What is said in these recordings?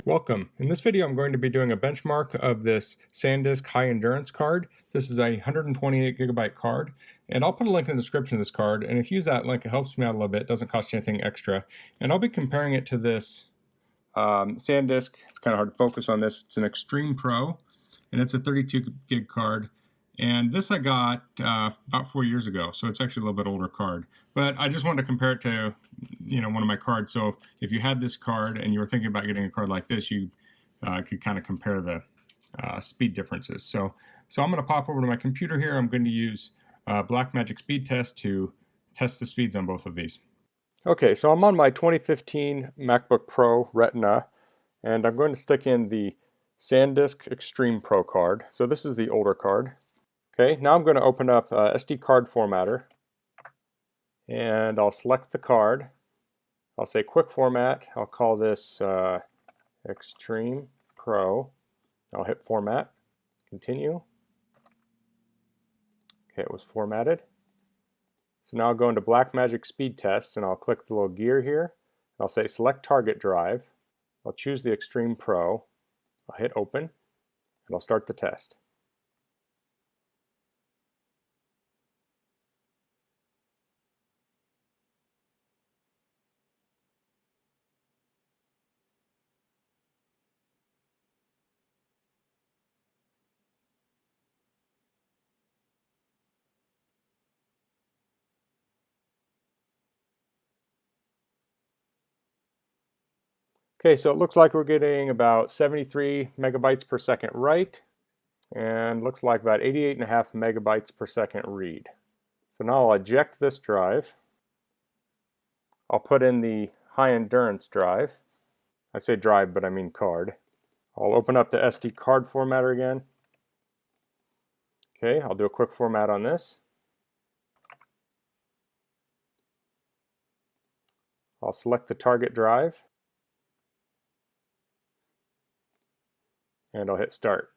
Welcome. In this video, I'm going to be doing a benchmark of this SanDisk high endurance card. This is a 128 gigabyte card, and I'll put a link in the description of this card. And if you use that link, it helps me out a little bit. It doesn't cost you anything extra. And I'll be comparing it to this SanDisk. It's kind of hard to focus on this. It's an Extreme Pro, and it's a 32 gig card. And this I got about 4 years ago, so it's actually a little bit older card. But I just wanted to compare it to, one of my cards. So if you had this card and you were thinking about getting a card like this, you could kind of compare the speed differences. So I'm going to pop over to my computer here. I'm going to use Blackmagic Speed Test to test the speeds on both of these. Okay, so I'm on my 2015 MacBook Pro Retina, and I'm going to stick in the SanDisk Extreme Pro card. So this is the older card. Okay, now I'm going to open up SD card formatter, and I'll select the card. I'll say quick format. I'll call this Extreme Pro. I'll hit format, continue. Okay, it was formatted. So now I'll go into Blackmagic Speed Test, and I'll click the little gear here. I'll say select target drive. I'll choose the Extreme Pro. I'll hit open, and I'll start the test. Okay, so it looks like we're getting about 73 megabytes per second write, and looks like about 88.5 megabytes per second read. So now I'll eject this drive. I'll put in the high endurance drive. I say drive, but I mean card. I'll open up the SD card formatter again. Okay, I'll do a quick format on this. I'll select the target drive, and I'll hit start.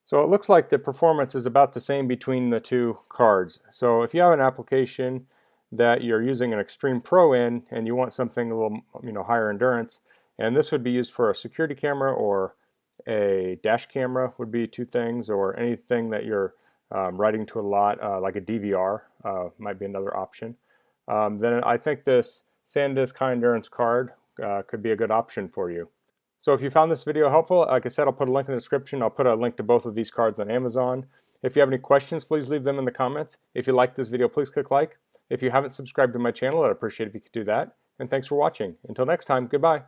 So it looks like the performance is about the same between the two cards. So if you have an application that you're using an Extreme Pro in and you want something a little higher endurance, and this would be used for a security camera or a dash camera would be two things, or anything that you're writing to a lot, like a DVR might be another option. Then I think this SanDisk high endurance card could be a good option for you. So if you found this video helpful, like I said, I'll put a link in the description. I'll put a link to both of these cards on Amazon. If you have any questions, please leave them in the comments. If you like this video, please click like. If you haven't subscribed to my channel, I'd appreciate it if you could do that. And thanks for watching. Until next time, goodbye.